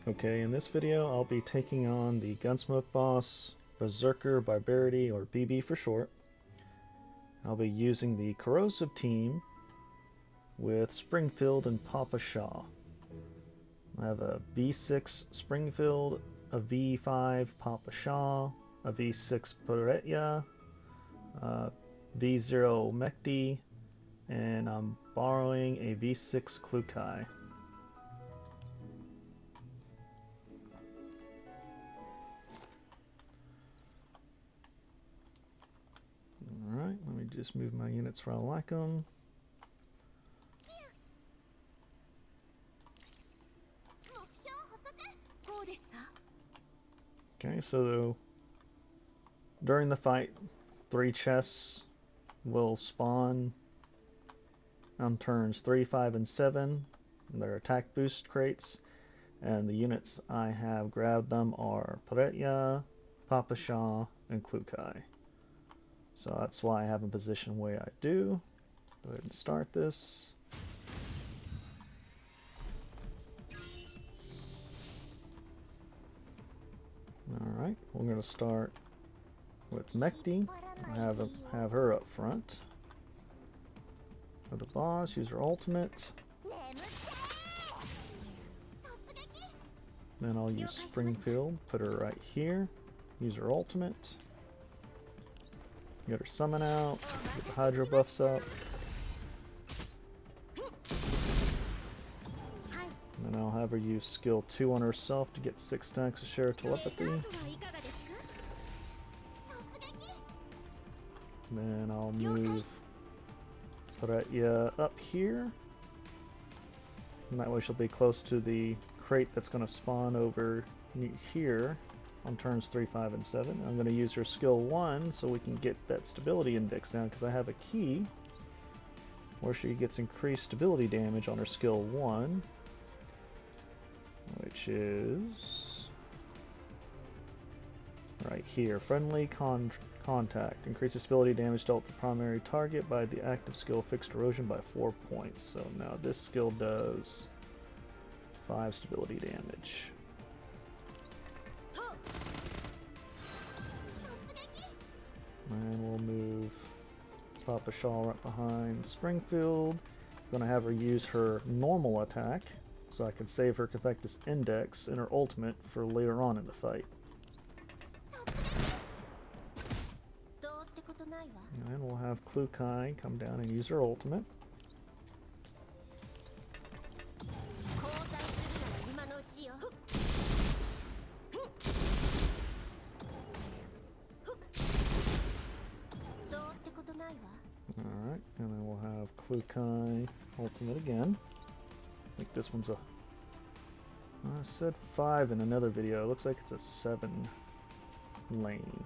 Okay, in this video I'll be taking on the Gunsmoke boss, Berserker Barbarity, or BB for short. I'll be using the Corrosive team with Springfield and Papa Shaw. I have a V6 Springfield, a V5 Papa Shaw, a V6 Peretya, a V0 Mechty, and I'm borrowing a V6 Klukai. Alright, let me just move my units where I like them. Okay, so during the fight, 3 chests will spawn on turns 3, 5, and 7. They're attack boost crates, and the units I have grabbed them are Peretya, Papa Shaw, and Klukai. So that's why I have them positioned the way I do. Go ahead and start this. Alright, we're going to start with Mechty. Have her up front. For the boss, use her ultimate. Then I'll use Springfield, put her right here. Use her ultimate. Get her summon out, get the Hydro buffs up. And then I'll have her use skill 2 on herself to get 6 stacks of Share Telepathy. Then I'll move Peretya up here. And that way she'll be close to the crate that's going to spawn over here on turns 3, 5, and 7. I'm going to use her skill 1 so we can get that stability index down, because I have a key where she gets increased stability damage on her skill 1, which is right here. Friendly contact increases stability damage dealt to the primary target by the active skill fixed erosion by 4 points. So now this skill does 5 stability damage. And we'll move Papa Shaw right behind Springfield. I'm going to have her use her normal attack so I can save her Cathectus Index and her ultimate for later on in the fight. And we'll have Klukai come down and use her ultimate. Alright, and then we'll have Klukai ultimate again. I think this one's a... I said 5 in another video. It looks like it's a 7 lane.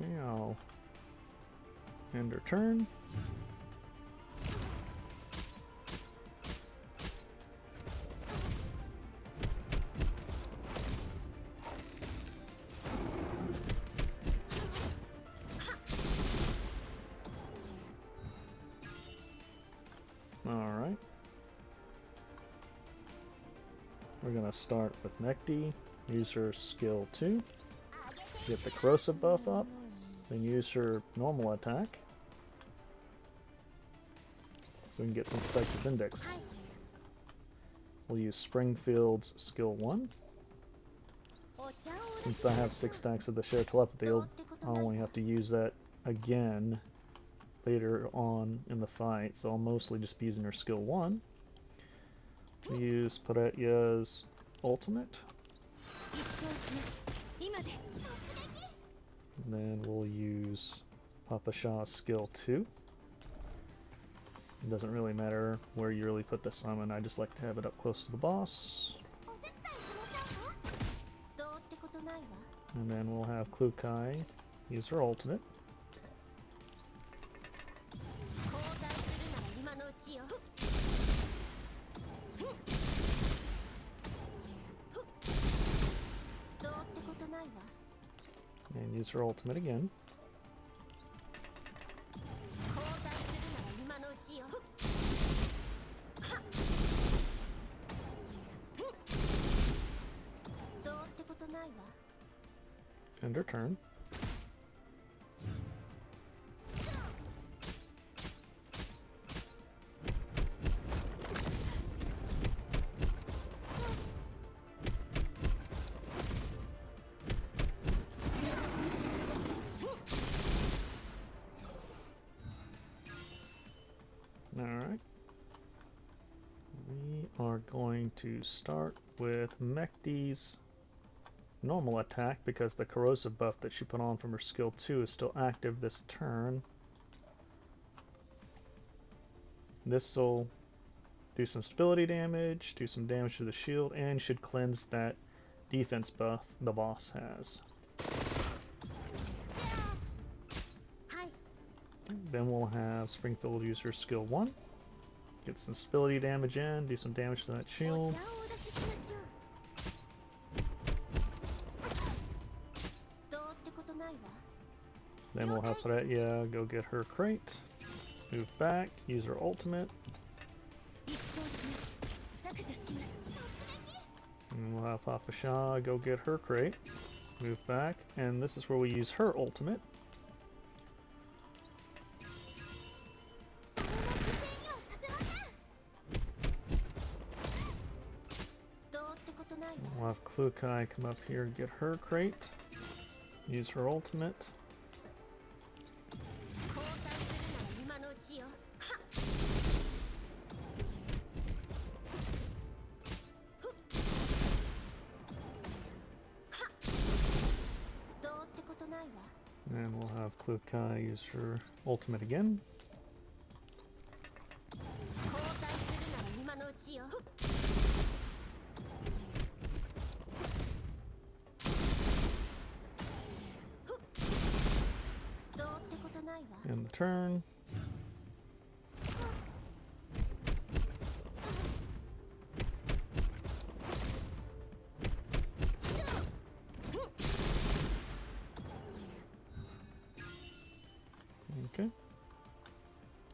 Okay, I'll end her turn. Alright. We're going to start with Mechty. Use her skill 2. Get the Corrosive buff up. Then use her normal attack. So we can get some Cathectus Index. We'll use Springfield's skill 1. Since I have 6 stacks of the Share Telepathy, I'll only have to use that again later on in the fight, so I'll mostly just be using her skill 1. We'll use Peretya's ultimate. And then we'll use Papa Shaw's skill 2. It doesn't really matter where you really put the summon, I just like to have it up close to the boss. And then we'll have Klukai use her ultimate. And use her ultimate again. End her turn. Alright. We are going to start with Mechty's normal attack because the corrosive buff that she put on from her skill 2 is still active this turn. This will do some stability damage, do some damage to the shield, and should cleanse that defense buff the boss has. Then we'll have Springfield use her skill 1. Get some stability damage in, do some damage to that shield. Then we'll have Freya go get her crate. Move back, use her ultimate. And we'll have Papa Shah go get her crate. Move back, and this is where we use her ultimate. We'll have Klukai come up here and get her crate. Use her ultimate. And we'll have Klukai use her ultimate again. End the turn. Okay.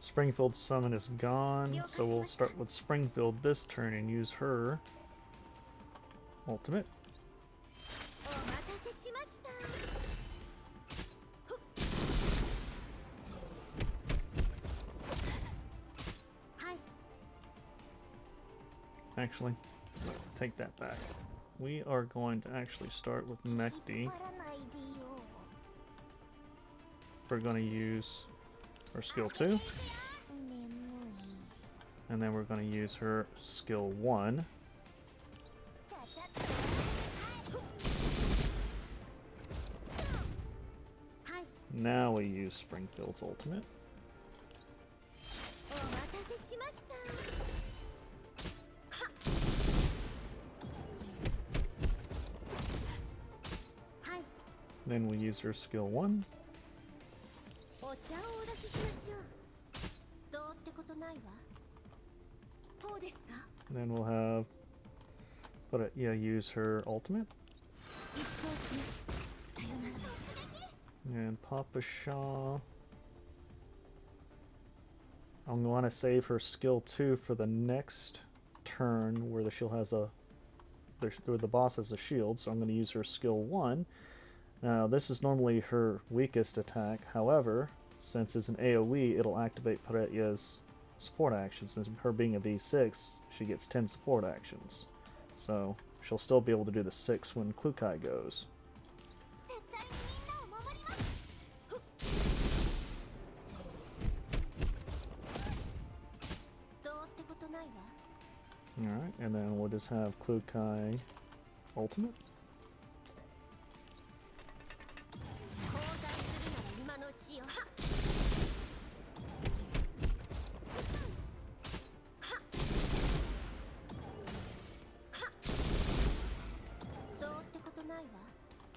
Springfield's summon is gone, so we'll start with Springfield this turn and use her ultimate. Actually, take that back. We are going to actually start with Mechty. We're going to use her skill 2. And then we're going to use her skill 1. Now we use Springfield's ultimate. Then we use her skill 1. Then we'll have use her ultimate. And Papa Shah. I'm going to save her skill 2 for the next turn where the shield has where the boss has a shield, so I'm going to use her skill 1. Now, this is normally her weakest attack. However, since it's an AoE, it'll activate Paretya's support actions. Since her being a V6, she gets 10 support actions. So, she'll still be able to do the 6 when Klukai goes. Alright, and then we'll just have Klukai ultimate.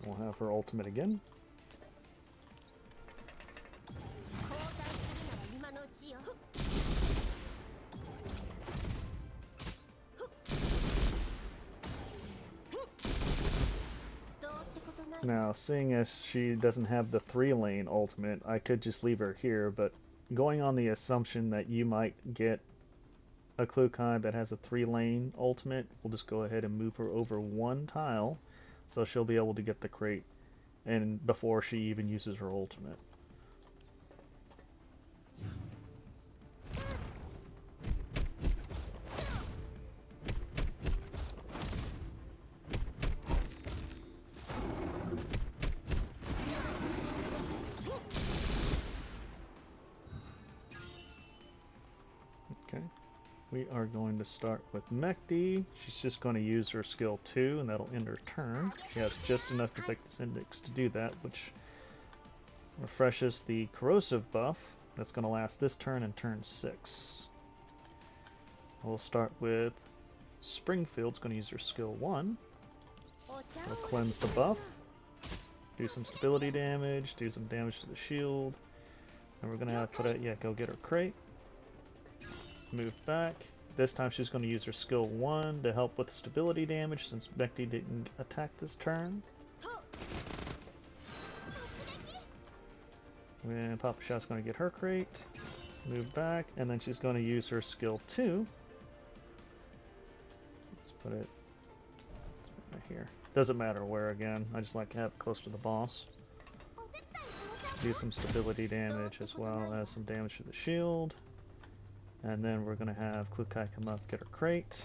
We'll have her ultimate again. Now, seeing as she doesn't have the 3-lane ultimate, I could just leave her here, but going on the assumption that you might get a Klukai that has a 3-lane ultimate, we'll just go ahead and move her over one tile, so she'll be able to get the crate and before she even uses her ultimate. Okay, we are going to start with Mechty. She's just going to use her skill 2, and that'll end her turn. She has just enough Defectus Index to do that, which refreshes the Corrosive buff. That's going to last this turn and turn 6. We'll start with Springfield's going to use her skill 1. We'll cleanse the buff, do some stability damage, do some damage to the shield, and we're going to have Corrosive go get her crate. Move back. This time she's going to use her skill 1 to help with stability damage since Mechty didn't attack this turn. And Papa Shot's going to get her crate. Move back, and then she's going to use her skill 2. Let's put it right here. Doesn't matter where again, I just like to have it close to the boss. Do some stability damage as well as some damage to the shield. And then we're going to have Klukai come up, get her crate.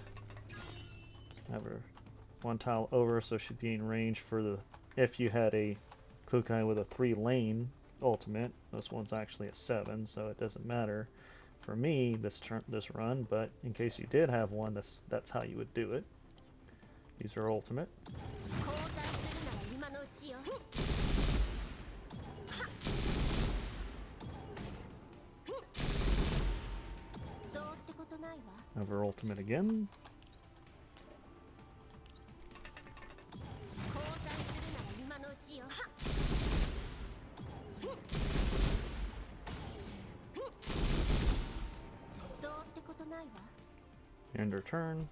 Have her one tile over so she'd be in range for the... If you had a Klukai with a 3-lane ultimate, this one's actually a 7, so it doesn't matter for me this run, but in case you did have one, that's how you would do it. Use her ultimate. Have her ultimate again. End her turn.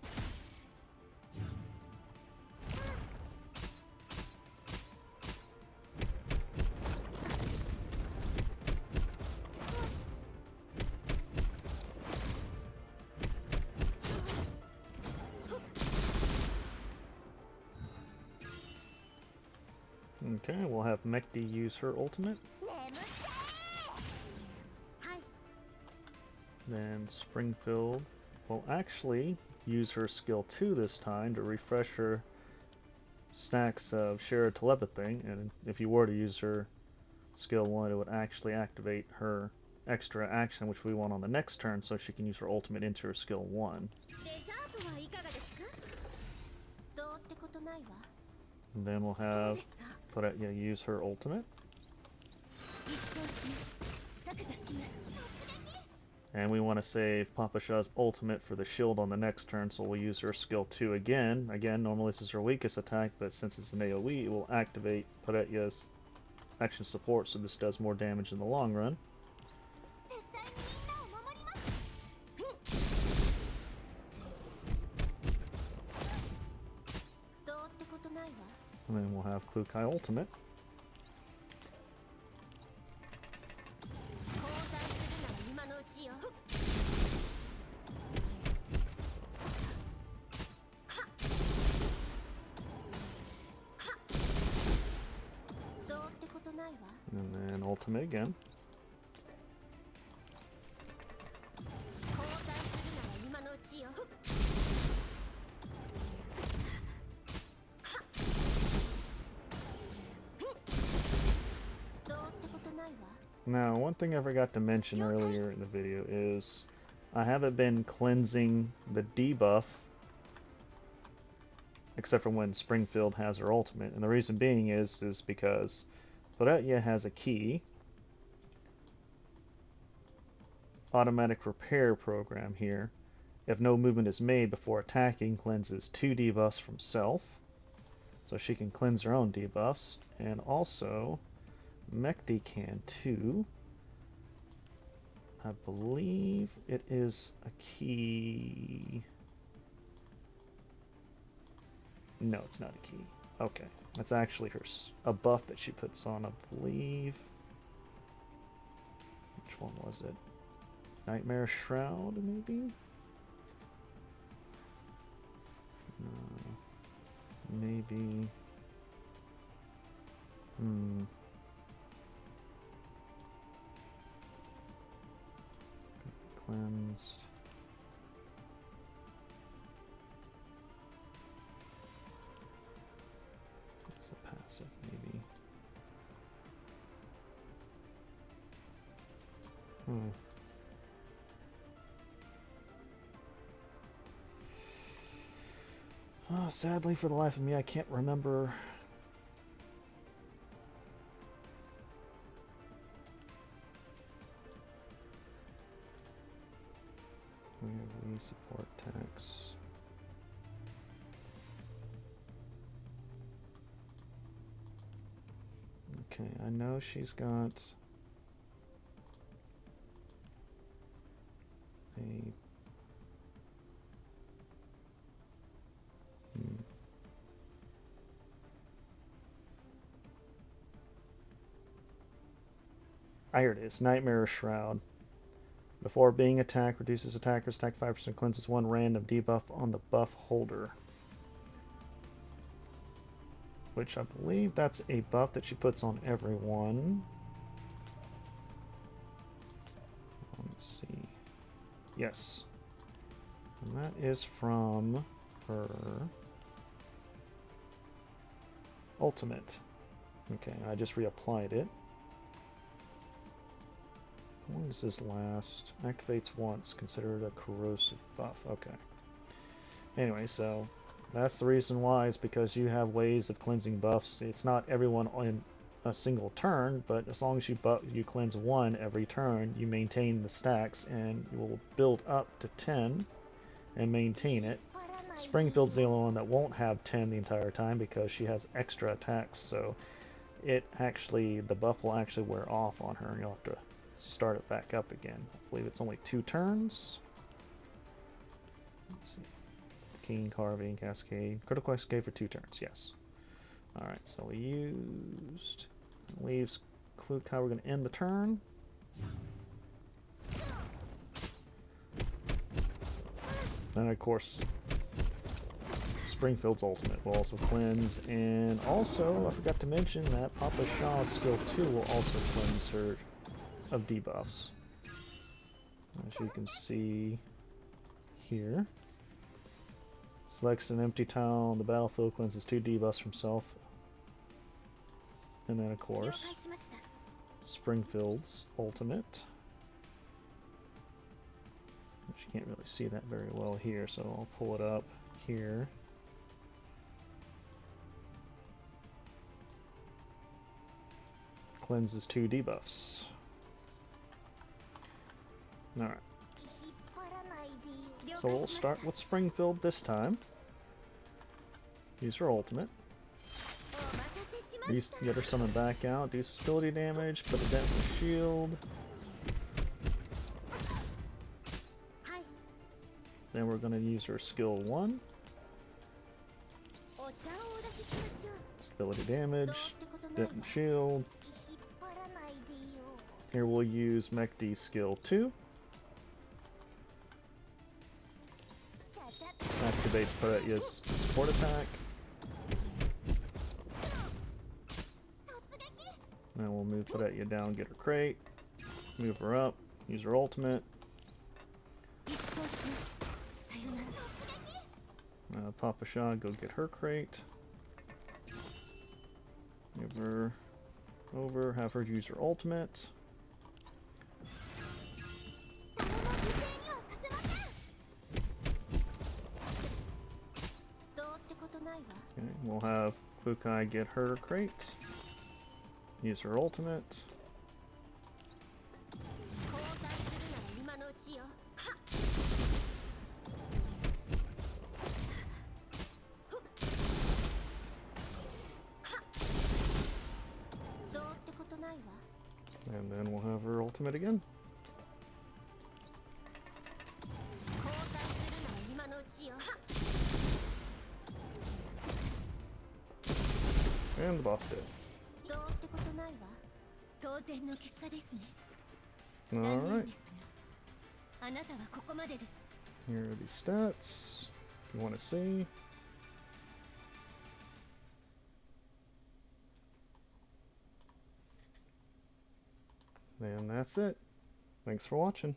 Okay, we'll have Mechty use her ultimate. Then Springfield will actually use her skill 2 this time to refresh her stacks of shared telepathy, and if you were to use her skill 1, it would actually activate her extra action, which we want on the next turn, so she can use her ultimate into her skill 1. And then we'll have use her ultimate. And we want to save Papa Shah's ultimate for the shield on the next turn, so we'll use her skill 2 again. Again, normally this is her weakest attack, but since it's an AoE, it will activate Paretya's action support, so this does more damage in the long run. And then we'll have Klukai ultimate. And then ultimate again. Now, one thing I forgot to mention earlier in the video is I haven't been cleansing the debuff except for when Springfield has her ultimate, and the reason being is because Paretya has a key, automatic repair program here. If no movement is made before attacking, cleanses 2 debuffs from self, so she can cleanse her own debuffs, and also Mechty can too. I believe it is a key. No, it's not a key. Okay, that's actually a buff that she puts on, I believe. Which one was it? Nightmarish Shroud, maybe? Maybe. Cleansed. It's a passive, maybe. Oh, sadly, for the life of me, I can't remember. We support tax. Okay, I know she's got a here it is, Nightmarish Shroud. Before being attacked, reduces attacker's attack 5%, cleanses one random debuff on the buff holder. Which I believe that's a buff that she puts on everyone. Let's see. Yes. And that is from her ultimate. Okay, I just reapplied it. How long does this last? Activates once, considered a corrosive buff. Okay. Anyway, so that's the reason why, is because you have ways of cleansing buffs. It's not everyone in a single turn, but as long as you cleanse one every turn, you maintain the stacks, and you will build up to 10 and maintain it. Springfield's the only one that won't have 10 the entire time because she has extra attacks, so the buff will actually wear off on her, and you'll have to start it back up again. I believe it's only 2 turns. Let's see. Keen, Carving, Cascade. Critical Cascade for 2 turns, yes. Alright, so we used... Leaves clue how we're going to end the turn. And of course, Springfield's ultimate will also cleanse, and also, I forgot to mention that Papa Shaw's skill 2 will also cleanse her of debuffs. As you can see here. Selects an empty tile on the battlefield, cleanses 2 debuffs from self. And then of course, Springfield's ultimate. Which you can't really see that very well here, so I'll pull it up here. Cleanses 2 debuffs. Alright. So we'll start with Springfield this time. Use her ultimate. Get her summon back out, do some ability damage, put it down with shield. Then we're going to use her skill 1. Ability damage, dent and shield. Here we'll use Mechty's skill 2. Activates Paretya's support attack. Now we'll move Paretya down, get her crate. Move her up, use her ultimate. Papa Shaw, go get her crate. Move her over, have her use her ultimate. Okay, we'll have Fukai get her crate. Use her ultimate. And then we'll have her ultimate again. And the boss did. Alright. Here are the stats, if you want to see. And that's it. Thanks for watching.